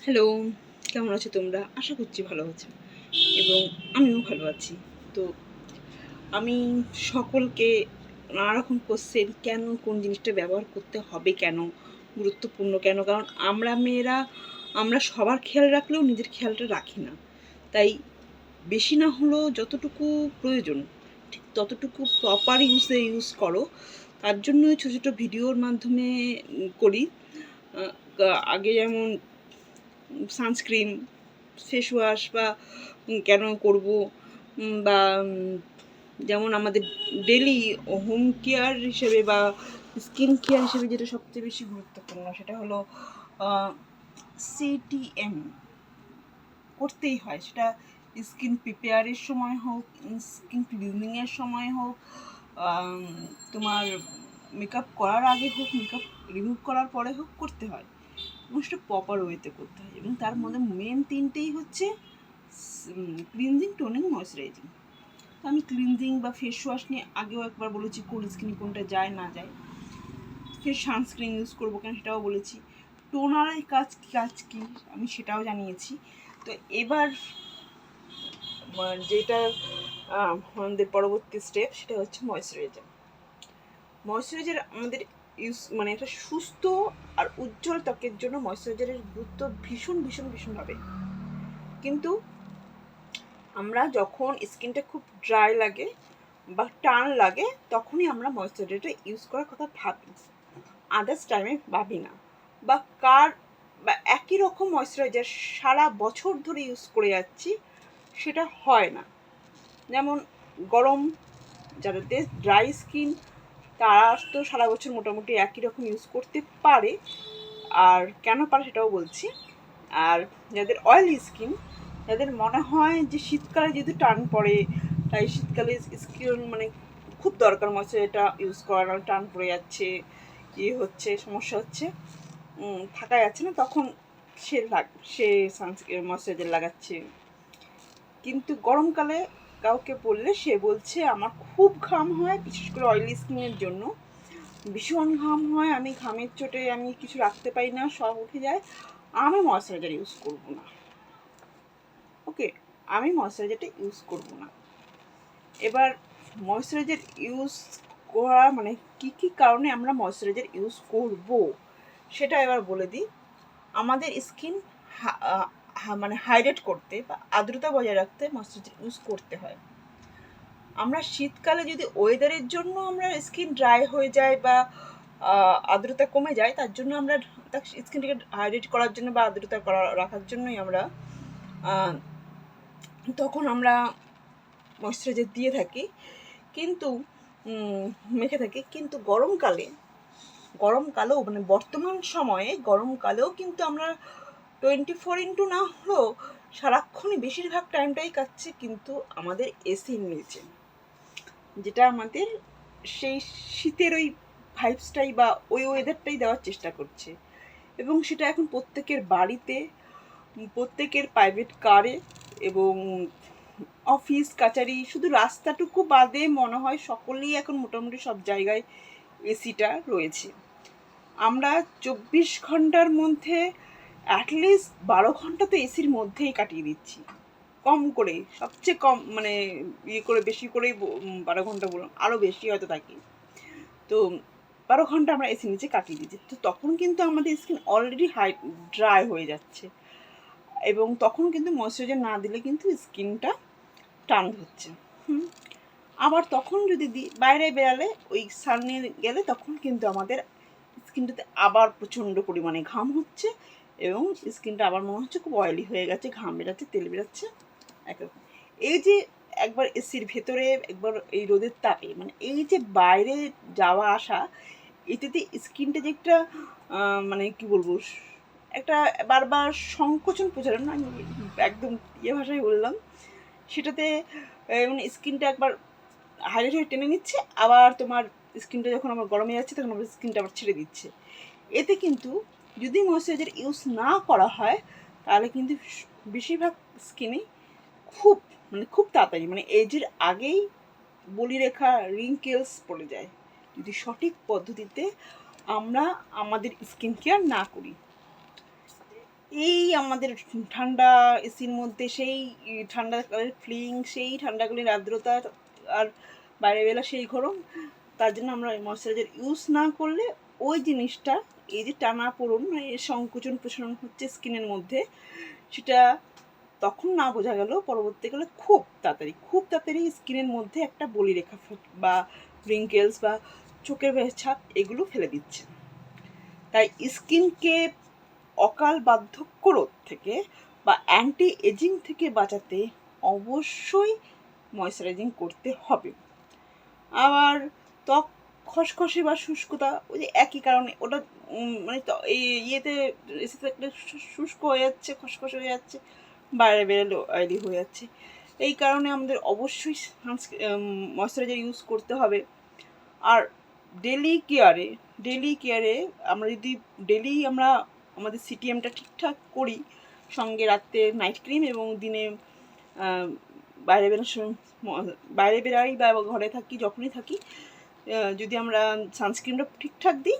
Hello, কেমন আছো তোমরা? আশা করছি ভালো আছো এবং আমিও ভালো আছি। তো আমি সকলকে নানা রকম কোশ্চেন, কেন কোন জিনিসটা ব্যবহার করতে হবে, কেন গুরুত্বপূর্ণ, কেন? কারণ আমরা মেয়েরা আমরা সবার খেয়াল রাখলেও নিজের খেয়ালটা রাখি না। তাই বেশি না হলেও যতটুকু প্রয়োজন ঠিক ততটুকু প্রপার ইউজ করো। তার জন্যই ছোটো ছোটো ভিডিওর মাধ্যমে করি। আগে যেমন সানস্ক্রিন, ফেস ওয়াশ বা কেন করব, বা যেমন আমাদের ডেলি হোম কেয়ার হিসেবে বা স্কিন কেয়ার হিসেবে যেটা সবচেয়ে বেশি গুরুত্বপূর্ণ সেটা হলো সিটিএম করতেই হয়। সেটা স্কিন প্রিপেয়ারের সময় হোক, স্কিন ক্লিনিংয়ের সময় হোক, তোমার মেকআপ করার আগে হোক, মেকআপ রিমুভ করার পরে হোক, করতে হয় এবং সেটা প্রপার ওয়েতে করতে হয়। এবং তার মধ্যে মেন তিনটেই হচ্ছে ক্লিনজিং, টোনিং, ময়শ্চারাইজিং। তো আমি ক্লিনজিং বা ফেস ওয়াশ নিয়ে আগেও একবার বলেছি কোন স্কিনে কোনটা যায় না যায়। ফের সানস্ক্রিন ইউজ করবো কেন সেটাও বলেছি। টোনারের কাজ কি আমি সেটাও জানিয়েছি। তো এবার যেটা আমাদের পরবর্তী স্টেপ সেটা হচ্ছে ময়শ্চারাইজার। ময়শ্চারাইজার আমাদের মানে একটা সুস্থ আর উজ্জ্বল ত্বকের জন্য ময়শ্চারাইজারের গুরুত্ব ভীষণ ভীষণ ভীষণভাবে। কিন্তু আমরা যখন স্কিনটা খুব ড্রাই লাগে বা টান লাগে তখনই আমরা ময়শ্চারাইজারটা ইউজ করার কথা ভাবি, আদার্স টাইমে ভাবি না। বা একই রকম ময়শ্চারাইজার সারা বছর ধরে ইউজ করে যাচ্ছি, সেটা হয় না। যেমন গরম, যাদের ড্রাই স্কিন তারা তো সারা বছর মোটামুটি একই রকম ইউজ করতে পারে, আর কেন পারে সেটাও বলছি। আর যাদের অয়েলি স্কিন, যাদের মনে হয় যে শীতকালে যেহেতু টান পড়ে তাই শীতকালে স্কিন মানে খুব দরকার ময়শ্চারাইজারটা ইউজ করা, টান পড়ে যাচ্ছে, হচ্ছে সমস্যা হচ্ছে, থাকা যাচ্ছে না, তখন সে ময়শ্চারাইজার লাগাচ্ছে। কিন্তু গরমকালে কাউকে বললে সে বলছে আমার খুব ঘাম হয়, বিশেষ করে অয়েলি স্কিনের জন্য ভীষণ ঘাম হয়, আমি ঘামের চোটে আমি কিছু রাখতে পারি না, সব উঠে যায়, আমি ময়শ্চারাইজার ইউজ করব না। ওকে, আমি ময়শ্চারাইজারটা ইউজ করব না। এবার ময়শ্চারাইজার ইউজ করা মানে কি কারণে আমরা ময়শ্চারাইজার ইউজ করব সেটা এবার বলে দিই। আমাদের স্কিন মানে হাইড্রেট করতে বা আর্দ্রতা বজায় রাখতে ময়শ্চারাইজার ইউজ করতে হয়। আমরা শীতকালে যদি ওয়েদারের জন্য আমরা স্কিন ড্রাই হয়ে যায় বা আর্দ্রতা কমে যায়, তার জন্য আমরা স্কিনটাকে হাইড্রেট করার জন্য বা আর্দ্রতা রাখার জন্যই আমরা তখন আমরা ময়শ্চারাইজার দিয়ে থাকি, কিন্তু মেখে থাকি। কিন্তু গরমকালেও মানে বর্তমান সময়ে গরমকালেও কিন্তু আমরা 24x না হলেও সারাক্ষণই বেশিরভাগ টাইমটাই কাটছি কিন্তু আমাদের এসির নিচে, যেটা আমাদের সেই শীতের ওই ভাইবসটাই বা ওই ওয়েদারটাই দেওয়ার চেষ্টা করছে। এবং সেটা এখন প্রত্যেকের বাড়িতে, প্রত্যেকের প্রাইভেট কারে এবং অফিস কাচারি, শুধু রাস্তাটুকু বাদে মনে হয় সকলেই এখন মোটামুটি সব জায়গায় এসিটা রয়েছে। আমরা 24 ঘন্টার মধ্যে অ্যাটলিস্ট 12 ঘন্টা তো এসির মধ্যেই কাটিয়ে দিচ্ছি, কম করে, সবচেয়ে কম মানে করে বেশি করেই 12 ঘন্টা বললাম, আরও বেশি হয়তো থাকি। তো 12 ঘন্টা আমরা এসির নিচে কাটিয়ে দিচ্ছি, তো তখন কিন্তু আমাদের স্কিন অলরেডি ড্রাই হয়ে যাচ্ছে এবং তখন কিন্তু ময়শ্চারাইজার না দিলে কিন্তু স্কিনটা টান হচ্ছে। আবার তখন যদি বাইরে বেরালে ওই সামনে গেলে তখন কিন্তু আমাদের স্কিনটাতে আবার প্রচণ্ড পরিমাণে ঘাম হচ্ছে এবং স্কিনটা আবার মনে হচ্ছে খুব অয়েলি হয়ে গেছে, ঘাম বেরাচ্ছে, তেল বেরাচ্ছে একরকম। এই যে একবার এসির ভেতরে, একবার এই রোদের তাপে, মানে এই যে বাইরে যাওয়া আসা, এটাতে স্কিনটা যে একটা মানে কি বলবো, একটা বারবার সংকোচন প্রচারণ, আমি একদম ভাষায় বললাম, সেটাতে মানে স্কিনটা একবার হাইলাইট হয়ে টেনে নিচ্ছে, আবার তোমার স্কিনটা যখন আমার গরমে যাচ্ছে তখন আমার স্কিনটা আবার ছেড়ে দিচ্ছে। এতে কিন্তু যদি ময়শ্চারাইজার ইউজ না করা হয় তাহলে কিন্তু বেশিরভাগ স্কিনে খুব তাড়াতাড়ি মানে এজের আগেই বলিরেখা, রিঙ্কেলস পড়ে যায় যদি সঠিক পদ্ধতিতে আমরা আমাদের স্কিন কেয়ার না করি। এই আমাদের ঠান্ডা এসির মধ্যে সেই ঠান্ডাকালের ফিলিং, সেই ঠান্ডাকালের আর্দ্রতা, আর বাইরে বেলা সেই গরম, তার জন্য আমরা ময়শ্চারাইজার ইউজ না করলে ওই জিনিসটা, এই যে টানা পড়ুন মানে সংকোচন প্রসারণ হচ্ছে স্কিনের মধ্যে, সেটা তখন না বোঝা গেল পরবর্তীকালে খুব তাড়াতাড়ি স্কিনের মধ্যে একটা বলিরেখা বা রিঙ্কেলস বা চোখের ছাপ এগুলো ফেলে দিচ্ছে। তাই স্কিনকে অকাল বার্ধক্য রোধ থেকে বা অ্যান্টি এজিং থেকে বাঁচাতে অবশ্যই ময়শ্চারাইজিং করতে হবে। আবার ত্বক খসখসে বা শুষ্কতা, ওই যে একই কারণে ওটা মানে ইয়েতে এসিতে একটা শুষ্ক হয়ে যাচ্ছে, খসখসে হয়ে যাচ্ছে, বাইরে বেরোলে অয়েলি হয়ে যাচ্ছে। এই কারণে আমাদের অবশ্যই ময়শ্চারাইজার ইউজ করতে হবে। আর ডেলি কেয়ারে আমরা যদি ডেলি আমরা আমাদের সিটিএমটা ঠিকঠাক করি, সঙ্গে রাত্রে নাইট ক্রিম এবং দিনে বাইরে বেরাই বা ঘরে থাকি, যখনই থাকি যদি আমরা সানস্ক্রিনটা ঠিকঠাক দিই,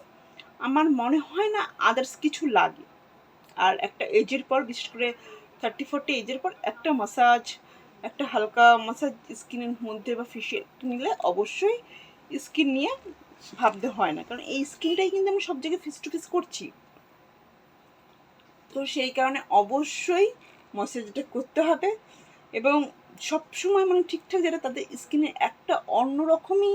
আমার মনে হয় না আদার্স কিছু লাগে। আর একটা এজের পর, বিশেষ করে 30-40 এজের পর একটা হালকা মাসাজ স্কিনের মধ্যে বা ফেশিয়াল নিলে অবশ্যই স্কিন নিয়ে ভাবতে হয় না, কারণ এই স্কিনটাই কিন্তু আমি সব জায়গায় ফেস টু ফেস করছি। তো সেই কারণে অবশ্যই ময়শ্চারাইজারটা করতে হবে। এবং সবসময় মানে ঠিকঠাক, যেটা তাদের স্কিনে একটা অন্যরকমই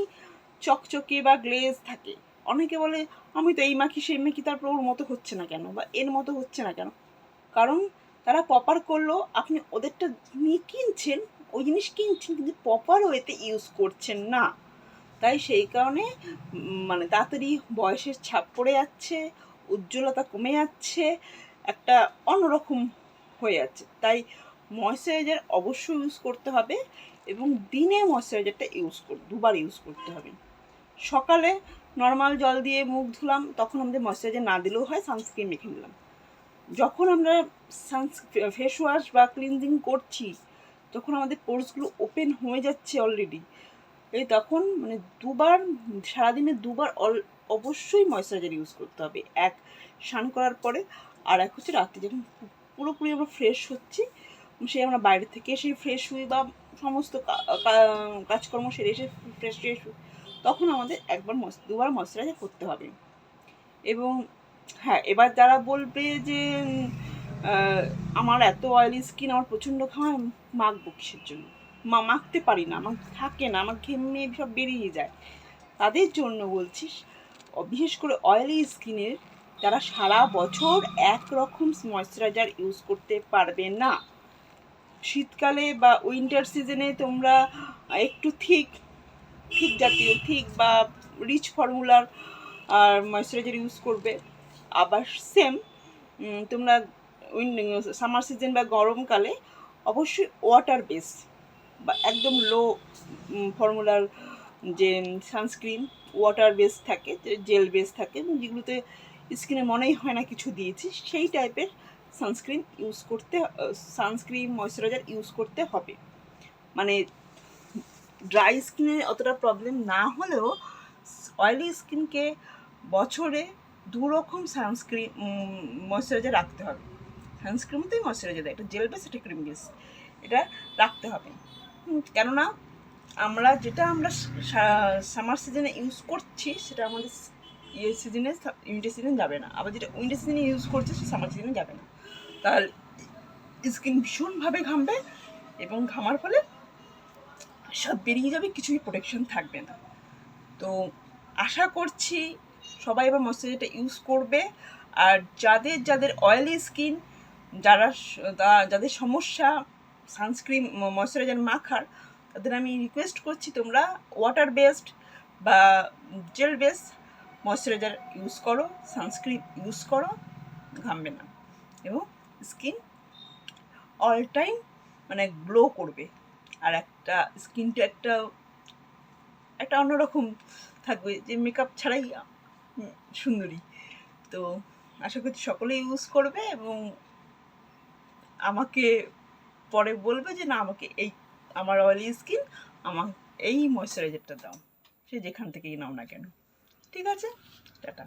চকচকে বা গ্লেজ থাকে। অনেকে বলে আমি তো এই মাখি সেই মাখি, তারপর ওর মতো হচ্ছে না কেন বা এর মতো হচ্ছে না কেন, কারণ তারা প্রপার করলো, আপনি ওদেরটা নিয়ে কিনছেন, ওই জিনিস কিনছেন কিন্তু প্রপার ওয়েতে ইউজ করছেন না। তাই সেই কারণে মানে তাড়াতাড়ি বয়সের ছাপ পড়ে যাচ্ছে, উজ্জ্বলতা কমে যাচ্ছে, একটা অন্যরকম হয়ে যাচ্ছে। তাই ময়শ্চারাইজার অবশ্যই ইউজ করতে হবে এবং দিনে ময়শ্চারাইজারটা দুবার ইউজ করতে হবে। সকালে নর্মাল জল দিয়ে মুখ ধুলাম, তখন আমাদের ময়শ্চারাইজার না দিলেও হয়, সানস্ক্রিন মেখে নিলাম। যখন আমরা ফেস ওয়াশ বা ক্লিনজিং করছি, যখন আমাদের পোর্সগুলো ওপেন হয়ে যাচ্ছে অলরেডি, তখন মানে সারাদিনে দুবার অবশ্যই ময়শ্চারাইজার ইউজ করতে হবে। এক, স্নান করার পরে, আর এক হচ্ছে রাত্রে যখন পুরোপুরি আমরা ফ্রেশ হচ্ছি, সে আমরা বাইরে থেকে এসে ফ্রেশ হই বা সমস্ত কাজকর্ম সেরে এসে ফ্রেশ হই, তখন আমাদের দুবার ময়শ্চারাইজার করতে হবে। এবং হ্যাঁ, এবার যারা বলবে যে আমার এত অয়েলি স্কিন, আমার প্রচণ্ড ঘাম, মাখবো কিসের জন্য, মাখতে পারি না, আমার থাকে না, আমার ঘেমে সব বেরিয়ে যায়, তাদের জন্য বলছিস, বিশেষ করে অয়েলি স্কিনের যারা সারা বছর একরকম ময়শ্চারাইজার ইউজ করতে পারবে না, শীতকালে বা উইন্টার সিজনে তোমরা একটু থিক বা রিচ ফর্মুলার আর ময়শ্চারাইজার ইউজ করবে। আবার সেম তোমরা সামার সিজন বা গরমকালে অবশ্যই ওয়াটার বেস বা একদম লো ফর্মুলার যে সানস্ক্রিন, ওয়াটার বেস থাকে, জেল বেস থাকে, যেগুলোতে স্কিনে মনেই হয় না কিছু দিয়েছি, সেই টাইপের সানস্ক্রিন ময়শ্চারাইজার ইউজ করতে হবে। মানে ড্রাই স্কিনে অতটা প্রবলেম না হলেও অয়েলি স্কিনকে বছরে 2 রকম ময়শ্চারাইজার রাখতে হবে। সানস্ক্রিন মতোই ময়শ্চারাইজার দেয়, একটা জেল বেস, একটা ক্রিম বেস, এটা রাখতে হবে। কেননা আমরা সামার সিজনে ইউজ করছি, সেটা আমাদের উইন্টার সিজনে যাবে না, আবার যেটা উইন্টার সিজনে ইউজ করছে সে সামার সিজনে যাবে না, তাহলে স্কিন ভীষণভাবে ঘামবে এবং ঘামার ফলে সব বেরিয়ে যাবে, কিছুই প্রোটেকশন থাকবে না। তো আশা করছি সবাই এবার ময়শ্চারাইজারটা ইউজ করবে। আর যাদের অয়েলি স্কিন, যাদের সমস্যা সানস্ক্রিন ময়শ্চারাইজার মাখার, তাদের আমি রিকোয়েস্ট করছি তোমরা ওয়াটার বেসড বা জেল বেস ময়শ্চারাইজার ইউজ করো, সানস্ক্রিন ইউজ করো, ঘামবে না এবং স্কিন অল টাইম মানে গ্লো করবে, আর স্কিনটা একটা অন্যরকম থাকবে, যে মেকআপ ছাড়াই সুন্দরী। তো আশা করছি সকলেই ইউজ করবে এবং আমাকে পরে বলবে যে না, আমাকে আমার অয়েলি স্কিন, আমার এই ময়শ্চারাইজারটা দাও, সে যেখান থেকেই নাও না কেন। ঠিক আছে, টাটা।